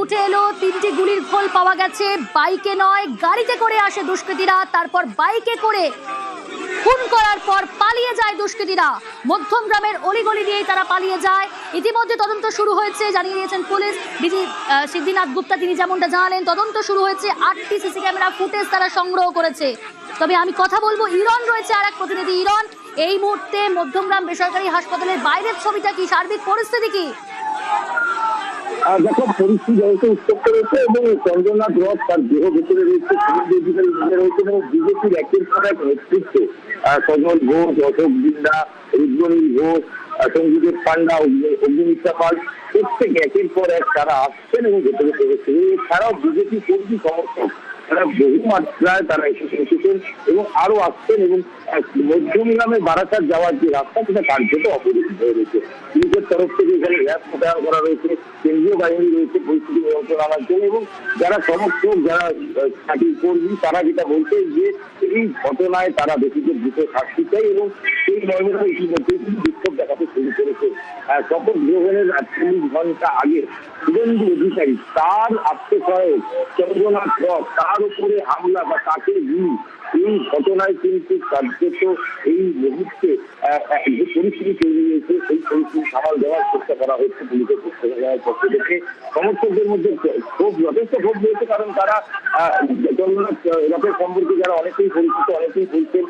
উঠে এলো, 3টি গুলির খোল পাওয়া গেছে। বাইকে নয়, গাড়িতে করে আসে দুষ্কৃতীরা, তারপর বাইকে করে খুন করার পর পালিয়ে যায় দুষ্কৃতীরা। মধ্যম গ্রামের অলিগলি দিয়েই তারা পালিয়ে যায়। ইতিমধ্যে তদন্ত শুরু হয়েছে, জানিয়ে দিয়েছেন পুলিশ। ডিজি সিদ্ধিনাথ গুপ্তা তিনি যেমনটা জানালেন, তদন্ত শুরু হয়েছে। 8টি সিসি ক্যামেরা ফুটেজ তারা সংগ্রহ করেছে। তবে আমি কথা বলবো, ইরন রয়েছে আর এক প্রতিনিধি। ইরন, এই মুহূর্তে মধ্যমগ্রাম বেসরকারি হাসপাতালের বাইরের ছবিটা কি, সার্বিক পরিস্থিতি কি? দেখো, পরিস্থিতি যেহেতু উত্তপ্ত রয়েছে এবং চন্দ্রনাথ রথ তার দেহ ভেতরে রয়েছে, পুলিশ অধিকারী রয়েছে এবং বিজেপির একের পর এক নেতৃত্বে সজল ঘোষ, অশোক বিন্দা, রুদ্রনীল ঘোষ, সঞ্জীব পান্ডা, অগ্নিমিত্রা পাল প্রত্যেকে একের পর এক তারা আসছেন এবং ভেতরে প্রবেশ। এছাড়াও বিজেপি কর্মী সমর্থক তারা বহু মাত্রায় তারা এসেছেন এবং আরো আসছেন এবং মধ্যমগ্রামে বারাসাত যাওয়ার যে রাস্তা সেটা কার্যত অপরিচিত হয়ে রয়েছে। পুলিশের তরফ থেকে এখানে র্যাব মোতায়েন করা রয়েছে, কেন্দ্রীয় বাহিনী রয়েছে পরিস্থিতি নিয়ন্ত্রণ আনার জন্য। এবং যারা সমর্থক, যারা পার্টির কর্মী, তারা যেটা বলছে যে এই ঘটনায় তারা দোষীদের দ্রুত শাস্তি চাই এবং সেই মর্মে ইতিমধ্যেই কিন্তু বিক্ষোভ দেখাতে শুরু করেছে। শপথ গ্রহণের 48 ঘন্টা আগে শুভেন্দু অধিকারী তার আত্মসহায়ক চন্দ্রনাথ রথ তার উপরে হামলা বা তাকে গুলি, এই ঘটনায় কিন্তু কার্যত এই মুহূর্তে যে পরিস্থিতি তৈরি হয়েছে সেই পরিস্থিতি সামাল দেওয়ার চেষ্টা করা হচ্ছে পুলিশের পক্ষ থেকে। সমর্থকদের মধ্যে যথেষ্ট ক্ষোভ রয়েছে, কারণ তারা চন্দ্রনাথ রথের সম্পর্কে যারা অনেকেই পরিচিত, অনেকেই বলছেন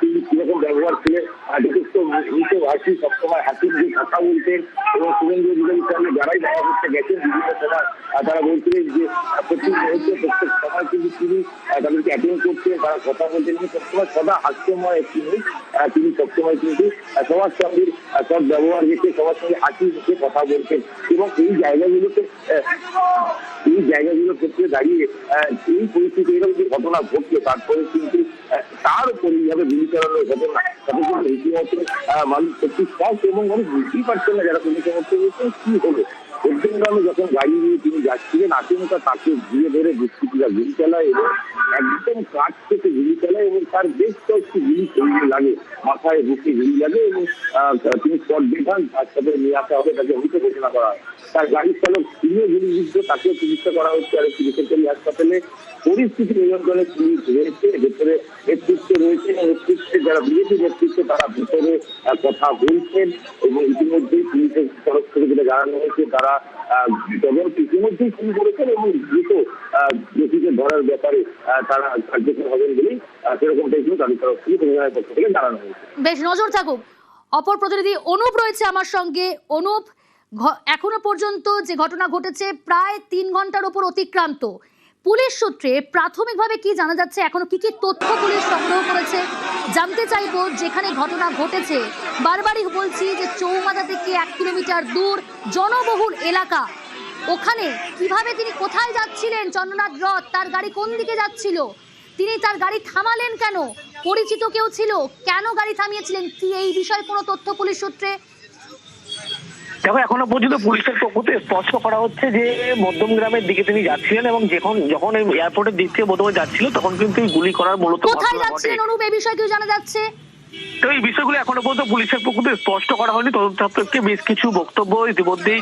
তিনি কিরকম ব্যবহার ছিলেন, যথেষ্ট মিতভাষী, সবসময় হাসির দিয়ে কথা বলতেন এবং শুভেন্দু অধিকারীর সঙ্গে যারাই দেখা করতে গেছেন বিভিন্ন সময় তারা বলছিলেন যে প্রত্যেক মুহূর্তে প্রত্যেক সময় কিন্তু তিনি তাদেরকে অ্যাটেন্ড করতেন, তারা কথা বলতেন কিন্তু সবসময় সদা হাস্যময় একটি মুখ। তিনি সবসময় কিন্তু সবার সঙ্গে সব ব্যবহার রেখে সবার সঙ্গে হাসি রেখে কথা বলতেন এবং এই জায়গাগুলোর ক্ষেত্রে দাঁড়িয়ে এই পরিস্থিতি এরকম যে ঘটনা ঘটলো তারপরে কিন্তু তার উপর এইভাবে গুলি চালানোর ঘটনা তাতে কিন্তু রীতিমতো মানুষ সত্যি শখ এবং মানুষ বুঝতেই পারছেন না যারা পুলিশ সমর্থক রয়েছে কি হলো। মধ্যমগ্রামে যখন গাড়ি নিয়ে তিনি যাচ্ছিলেন আচমকা তাকে ঘিরে ধরে দুষ্কৃতীরা গুলি চালায় এবং একদম কাছ থেকে গুলি চালায় এবং তার বেশ কয়েকটি গুলি শরীরে লাগে, মাথায় বুকে গুলি লাগে এবং তিনি স্পট ডেড হন। হাসপাতালে নিয়ে আসা হবে, তাকে মৃত ঘোষণা করা হয়। তার গাড়ির চালক তিনিও গুলিবিদ্ধ, তাকেও চিকিৎসা করা হচ্ছে আর একটি বেসরকারি হাসপাতালে। পরিস্থিতি নিয়ন্ত্রণে পুলিশ রয়েছে, ভেতরে নেতৃত্ব রয়েছে এবং নেতৃত্বে যারা বিজেপি নেতৃত্ব তারা ভেতরে কথা বলছেন এবং ইতিমধ্যেই পুলিশের তরফ থেকে যেটা জানানো হয়েছে তারা তদন্ত ইতিমধ্যেই শুরু করেছেন এবং দ্রুত দোষীদের ধরার ব্যাপারে তারা কার্যকর হবেন বলেই সেরকমটাই কিন্তু তাদের তরফ থেকে প্রশাসনের পক্ষ থেকে জানানো হয়েছে। বেশ, নজর থাকুক। অপর প্রতিনিধি অনুপ রয়েছে আমার সঙ্গে। অনুপ, এখনো পর্যন্ত যে ঘটনা ঘটেছে প্রায় 3 ঘন্টার উপর অতিক্রান্ত। পুলিশ সূত্রে প্রাথমিকভাবে কি জানা যাচ্ছে, এখনো কি কি তথ্য পুলিশ সংগ্রহ করেছে জানতে চাইবো। যেখানে ঘটনা ঘটেছে বারবারই বলছি যে চৌমাথা থেকে 1 কিলোমিটার দূর জনবহুল এলাকা, ওখানে কিভাবে তিনি কোথায় যাচ্ছিলেন চন্দ্রনাথ রথ, তার গাড়ি কোন দিকে যাচ্ছিল, তিনি তার গাড়ি থামালেন কেন, পরিচিত কেউ ছিল, কেন গাড়ি থামিয়েছিলেন, কি এই বিষয়ে কোনো তথ্য পুলিশ সূত্রে? দেখো, এখনো পর্যন্ত পুলিশের পক্ষ থেকে স্পষ্ট করা হচ্ছে যে মধ্যমগ্রামের দিকে তিনি যাচ্ছিলেন এবং যখন এয়ারপোর্টের দিক থেকে মধ্যমে যাচ্ছিল তখন কিন্তু গুলি করার মূলত কোথায় যাচ্ছিলেন অনুপ, এই বিষয়ে কেউ জানা যাচ্ছে? তো এই বিষয়গুলো এখনো পর্যন্ত পুলিশের পক্ষ থেকে স্পষ্ট করা হয়নি। তদন্ত সাপেক্ষে বেশ কিছু বক্তব্য ইতিমধ্যেই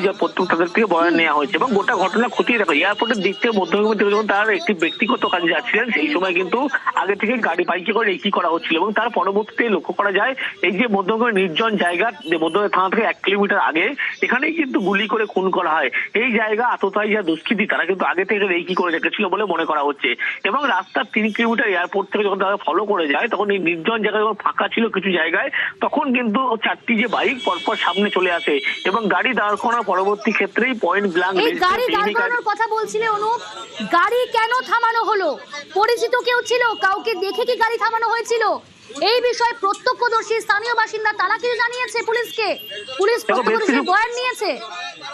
তাদের থেকে বয়ান নেওয়া হয়েছে এবং গোটা ঘটনা খতিয়ে দেখো, এয়ারপোর্টের দিক থেকে মধ্যমগ্রামের দিকে যখন তার একটি ব্যক্তিগত কাজে যাচ্ছিলেন সেই সময় কিন্তু আগে থেকে গাড়ি বাইকে করে রেকি করা হচ্ছিল এবং তার পরবর্তীতে লক্ষ্য করা যায় এই যে মধ্যমগ্রামের নির্জন জায়গা, যে মধ্যমগ্রাম থানা থেকে 1 কিলোমিটার আগে, এখানেই কিন্তু গুলি করে খুন করা হয়। এই জায়গা আততায়ী যা দুষ্কৃতী তারা কিন্তু আগে থেকে রেকি করে রেখেছিল বলে মনে করা হচ্ছে এবং রাস্তার 3 কিলোমিটার এয়ারপোর্ট থেকে যখন তারা ফলো করে যায় তখন এই নির্জন জায়গায় যখন ফাঁকা ছিল কিছু জায়গায়, তখন কিন্তু 4টি যে বাইক পরপর সামনে চলে আসে এবং গাড়ি দাঁড় করানোর পরবর্তী ক্ষেত্রেই পয়েন্ট ব্ল্যাঙ্ক গাড়ি দাঁড় করানোর কথা বলছিলে অনুপ, গাড়ি কেন থামানো হলো? পরিচিত কেউ ছিল, কাউকে দেখে কি গাড়ি থামানো হয়েছিল? এই বিষয়ে প্রত্যক্ষদর্শী স্থানীয় বাসিন্দা তারা কিছু জানিয়েছে পুলিশকে? পুলিশ প্রত্যক্ষদর্শীর বয়ান নিয়েছে?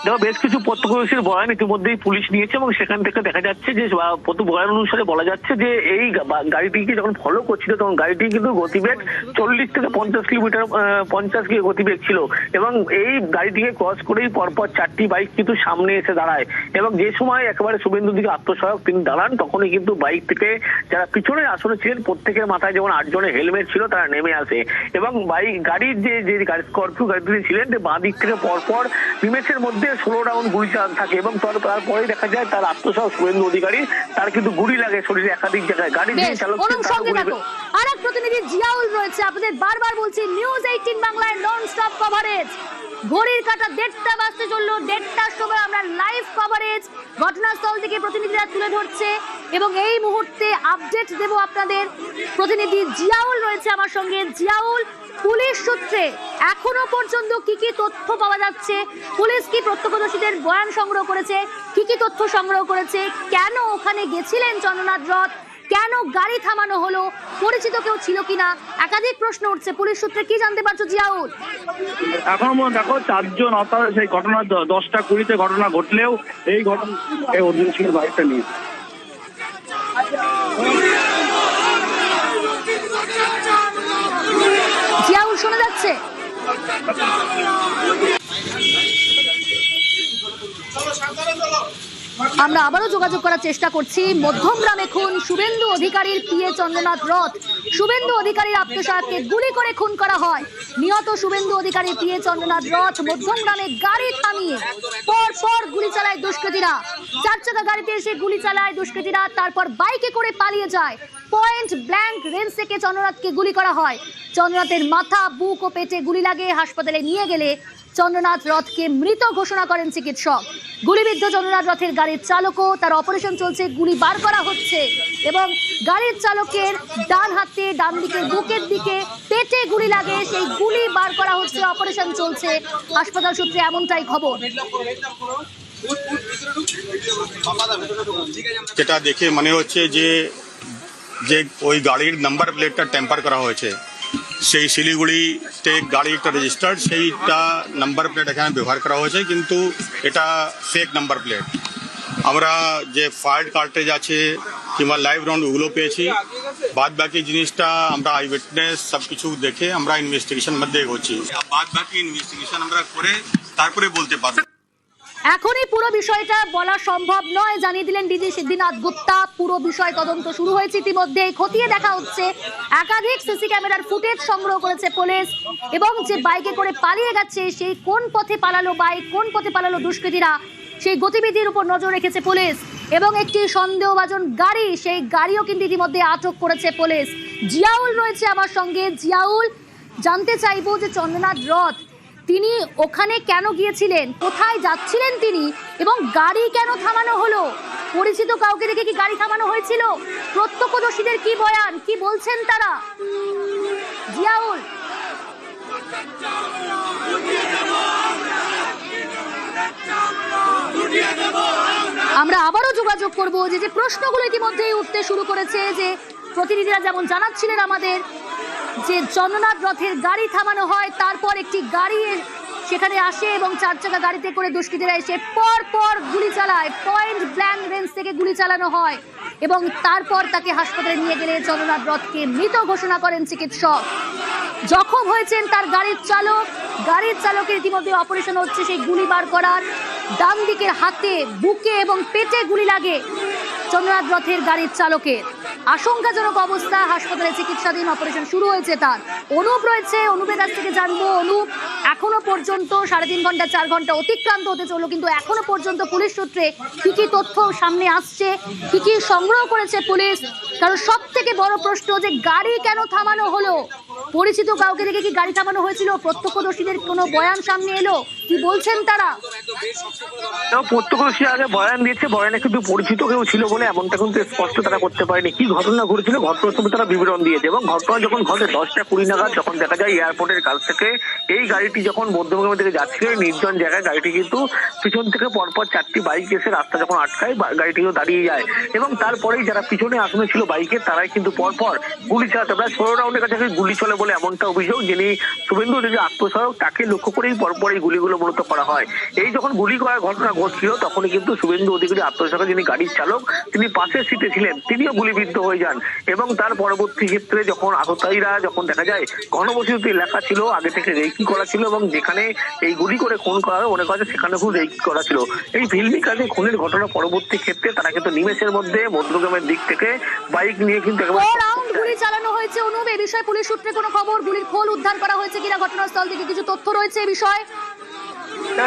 দেখো, বেশ কিছু প্রত্যক্ষদর্শীর বয়ান ইতিমধ্যেই পুলিশ নিয়েছে এবং সেখান থেকে দেখা যাচ্ছে যে বয়ান অনুসারে বলা যাচ্ছে যে এই গাড়িটিকে যখন ফলো করছিল তখন গাড়িটি কিন্তু গতিবেগ 40 থেকে 50 কিলোমিটার 50 গতিবেগ ছিল এবং এই গাড়িটিকে ক্রস করেই পরপর 4টি বাইক কিন্তু সামনে এসে দাঁড়ায় এবং যে সময় একেবারে শুভেন্দুর দিকে আত্মসহায়ক তিনি দাঁড়ান তখনই কিন্তু বাইক থেকে যারা পিছনের আসনে ছিলেন প্রত্যেকের মাথায় যেমন 8 জনের হেলমেট ছিল তারা নেমে আসে এবং গাড়ির যে স্করপিও গাড়িটি ছিলেন বাঁ দিক থেকে পরপর নিমেষের মধ্যে মধ্যে 16 রাউন্ড গুলি চালানো থাকে এবং তারপরে দেখা যায় তার আত্মসহ শুভেন্দু অধিকারী তার কিন্তু গুলি লাগে শরীরে একাধিক জায়গায়। গাড়ির যে চালক আর এক প্রতিনিধি জিয়াউল রয়েছে। আপনাদের বারবার বলছি নিউজ 18 বাংলায় নন স্টপ কভারেজ। ঘড়ির কাঁটা 1:30 বাজতে চললো, 1:30টার সময় আমরা লাইভ কভারেজ ঘটনাস্থল থেকে প্রতিনিধিরা তুলে ধরছে এবং এই মুহূর্তে আপডেট দেব আপনাদের। প্রতিনিধি জিয়াউল রয়েছে আমার সঙ্গে। জিয়াউল, পুলিশ সূত্রে এখনো পর্যন্ত কি কি তথ্য পাওয়া যাচ্ছে? পুলিশ কি প্রত্যক্ষদর্শীদের বয়ান সংগ্রহ করেছে? কি কি তথ্য সংগ্রহ করেছে? কেন ওখানে গেছিলেন চন্দ্রনাথ রথ? কেন গাড়ি থামানো হলো? পরিচিত কেউ ছিল কিনা? একাধিক প্রশ্ন উঠছে। পুলিশ সূত্রে কি জানতে পারছো জিয়াউল? এখনো দেখো 4 জন অর্থাৎ সেই ঘটনা 10টা 20 ঘটনা ঘটলেও এই ঘটনা অর্জুন সিং এর বাইকটা নিয়ে জিয়াউল শোনা যাচ্ছে? আমরা আবারও যোগাযোগ করার চেষ্টা করছি। মধ্যমগ্রামে খুন শুভেন্দু অধিকারীর পিএ চন্দ্রনাথ রথ। শুভেন্দু অধিকারীর আত্মসাৎকে গুলি করে খুন করা হয়। নিহত শুভেন্দু অধিকারীর পিএ চন্দ্রনাথ রথ মধ্যমগ্রামে গাড়ি থামিয়ে পর পর গুলি চালায় দুষ্কৃতীরা। 4 চাকা গাড়িতে এসে গুলি চালায় দুষ্কৃতীরা, তারপর বাইকে করে পালিয়ে যায়। পয়েন্ট ব্ল্যাঙ্ক রেঞ্জ থেকে চন্দ্রনাথকে গুলি করা হয়। চন্দ্রনাথের মাথা, বুক ও পেটে গুলি লাগে। হাসপাতালে নিয়ে গেলে চন্দ্রনাথ রথকে মৃত ঘোষণা করেন চিকিৎসক। গুলিবিদ্ধ চন্দ্রনাথ রথের গাড়ির চালকও, তার অপারেশন চলছে, গুলি বার করা হচ্ছে এবং গাড়ির চালকের ডান হাতে, ডান দিকে, বুকের দিকে, পেটে গুলি লাগে, সেই গুলি বার করা হচ্ছে, অপারেশন চলছে। হাসপাতাল সূত্রে এমনটাই খবর। যেটা দেখে মনে হচ্ছে যে ওই গাড়ির নাম্বার প্লেটটা টেম্পার করা হয়েছে। সেই শিলিগুড়িতে গাড়িটা রেজিস্টার্ড, সেইটা নাম্বার প্লেট এখানে ব্যবহার করা হয়েছে, কিন্তু এটা ফেক নাম্বার প্লেট। আমরা যে ফায়ার্ড কার্টেজ আছে কিংবা লাইভ রাউন্ড ওগুলো পেয়েছি। বাদ বাকি জিনিসটা আমরা আই উইটনেস সব কিছু দেখে আমরা ইনভেস্টিগেশন মধ্যে এগোচ্ছি। বাদ বাকি ইনভেস্টিগেশন আমরা করে তারপরে বলতে পারবো। এখনই পুরো বিষয়টা বলা সম্ভব নয়, জানিয়ে দিলেন ডিজি সিদ্ধিনাথ গুপ্তা। পুরো বিষয় তদন্ত শুরু হয়েছে ইতিমধ্যে, খতিয়ে দেখা হচ্ছে। একাধিক সিসি ক্যামেরার ফুটেজ সংগ্রহ করেছে পুলিশ এবং যে বাইকে করে পালিয়ে গেছে সেই কোন পথে পালালো বাইক, কোন পথে পালালো দুষ্কৃতীরা, সেই গতিবিধির উপর নজর রেখেছে পুলিশ এবং একটি সন্দেহভাজন গাড়ি, সেই গাড়িও কিন্তু ইতিমধ্যে আটক করেছে পুলিশ। জিয়াউল রয়েছে আমার সঙ্গে। জিয়াউল, জানতে চাইবো যে চন্দ্রনাথ রথ তিনি ওখানে কেন গিয়েছিলেন, কোথায় যাচ্ছিলেন তিনি এবং গাড়ি কেন থামানো হলো? পরিচিত কাউকে দেখে কি গাড়ি থামানো হয়েছিল? প্রত্যক্ষদর্শীদের কি বয়ান, কি বলছেন তারা? জিয়াউল, আমরা আবারও যোগাযোগ করব। যে প্রশ্নগুলো ইতিমধ্যেই উঠতে শুরু করেছে, যে প্রতিনিধিরা যেমন জানাচ্ছিলেন আমাদের যে চন্দ্রনাথ রথের গাড়ি থামানো হয়, তারপর একটি গাড়ি সেখানে আসে এবং 4 চাকা গাড়িতে করে দুষ্কৃতীরা এসে পর পর গুলি চালায়। পয়েন্ট ব্ল্যাঙ্ক রেঞ্জ থেকে গুলি চালানো হয় এবং তারপর তাকে হাসপাতালে নিয়ে গেলে চন্দ্রনাথ রথকে মৃত ঘোষণা করেন চিকিৎসক। জখম হয়েছেন তার গাড়ির চালক। গাড়ির চালকের ইতিমধ্যে অপারেশন হচ্ছে সেই গুলি বার করার। ডান দিকের হাতে, বুকে এবং পেটে গুলি লাগে চন্দ্রনাথ রথের গাড়ির চালকের। আশঙ্কাজনক অবস্থা, হাসপাতালে চিকিৎসাধীন, অপারেশন শুরু হয়েছে তার। অনুপ রয়েছে, অনুপের কাছ থেকে জানবো। অনুপ, এখনো পর্যন্ত 3.5 ঘন্টা 4 ঘন্টা অতিক্রান্ত হতে চললো, কিন্তু এখনো পর্যন্ত পুলিশ সূত্রে কি কি তথ্য সামনে আসছে, কি কি সংগ্রহ করেছে পুলিশ? কারণ সব থেকে বড় প্রশ্ন যে গাড়ি কেন থামানো হলো? পরিচিত কাউকে দেখে কি গাড়ি থামানো হয়েছিল? প্রত্যক্ষদর্শীদের কোনো বয়ান সামনে এলো? কি বলছেন তারা? প্রত্যক্ষদর্শী আগে বয়ান দিয়েছে, বয়ানে কিন্তু পরিচিত কেউ ছিল বলে এমনটা কিন্তু স্পষ্ট তারা করতে পারেনি। কি ঘটনা ঘটেছিল ঘটনাস্থলে তারা বিবরণ দিয়েছে এবং ঘটনা যখন ঘটে 10টা 20 নাগাদ, যখন দেখা যায় এয়ারপোর্টের কাছ থেকে এই গাড়িটি যখন মধ্যমগ্রাম থেকে যাচ্ছিল নির্জন জায়গায়, গাড়িটি কিন্তু পিছন থেকে পরপর 4টি বাইক এসে রাস্তা যখন আটকায় গাড়িটিও দাঁড়িয়ে যায় এবং তারপরেই যারা পিছনে আসনে ছিল বাইকে তারাই কিন্তু পরপর গুলি চালাতে, প্রায় 16 রাউন্ডের কাছে গুলি চলে বলে এমনটা অভিযোগ। যিনি শুভেন্দু যে আত্মসহায়ক, তাকে লক্ষ্য করেই পরপর এই গুলিগুলো মূলত করা হয়। এই যখন গুলি করার ঘটনা ঘটছিল তখনই কিন্তু শুভেন্দু অধিকারী আত্মসহায়ক, যিনি গাড়ির চালক, তিনি পাশের সিটে ছিলেন, তিনিও গুলিবিদ্ধ হয়ে যান এবং তার পরবর্তী ক্ষেত্রে যখন আততায়ীরা, যখন দেখা যায় ঘনবসতি এলাকা ছিল, আগে থেকে রেকি করা ছিল এবং যেখানে এই গুলি করে খুন করা হয় মনে করা যায় সেখানে খুব রেকি করা ছিল। এই ভিলমি কাজে খুনের ঘটনা পরবর্তী ক্ষেত্রে তারা কিন্তু নিমেষের মধ্যে মধ্যগ্রামের দিক থেকে বাইক নিয়ে কিন্তু গুলি চালানো হয়েছে। অনুপ, এই বিষয়ে পুলিশ সূত্রে কোনো খবর, গুলির খোল উদ্ধার করা হয়েছে কিনা ঘটনাস্থল থেকে, কিছু তথ্য রয়েছে এই বিষয়ে?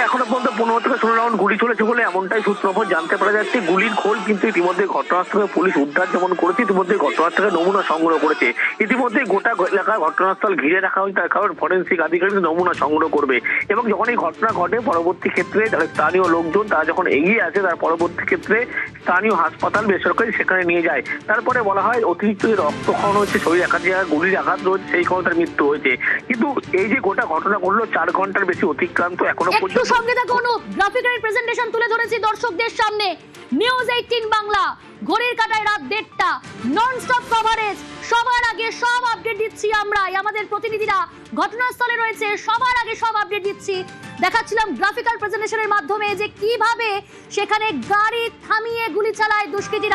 এখনো পর্যন্ত 15 থেকে 16 রাউন্ড গুলি চলেছে বলে এমনটাই সূত্রফল জানতে পারা যাচ্ছে। গুলির খোল কিন্তু ইতিমধ্যে ঘটনাস্থলে পুলিশ উদ্ধার যেমন করেছে, ইতিমধ্যে ঘটনাস্থল থেকে নমুনা সংগ্রহ করেছে। ইতিমধ্যে গোটা এলাকা ঘটনাস্থল ঘিরে রাখা হয়েছে, তার কারণ ফরেন্সিক আধিকারিক নমুনা সংগ্রহ করবে এবং যখন এই ঘটনা ঘটে পরবর্তী ক্ষেত্রে যারা স্থানীয় লোকজন তারা যখন এগিয়ে আসে তার পরবর্তী ক্ষেত্রে স্থানীয় হাসপাতাল বেসরকারি সেখানে নিয়ে যায়। তারপরে বলা হয় অতিরিক্ত যে রক্তক্ষরণ হয়েছে, শরীরে একাধিক জায়গায় গুলির আঘাত রয়েছে, সেই কারণে তার মৃত্যু হয়েছে। কিন্তু এই যে গোটা ঘটনা ঘটলো 4 ঘন্টার বেশি অতিক্রান্ত এখনো একটু পর্যন্ত। সঙ্গে থাকো অনুপ, গ্রাফিক্যাল প্রেজেন্টেশন তুলে ধরেছি দর্শকদের সামনে। নিউজ 18 বাংলা, ঘড়ির কাঁটায় রাত 1:30, নন স্টপ কভারেজ। সবার আগে সব আপডেট দিচ্ছি আমরা, আমাদের প্রতিনিধিরা ঘটনাস্থলে রয়েছে, সবার আগে সব আপডেট দিচ্ছি। দেখাচ্ছিলাম গ্রাফিক্যাল প্রেজেন্টেশনের মাধ্যমে যে কিভাবে সেখানে গাড়ি থামিয়ে গুলি চালায় দুষ্কৃতীরা।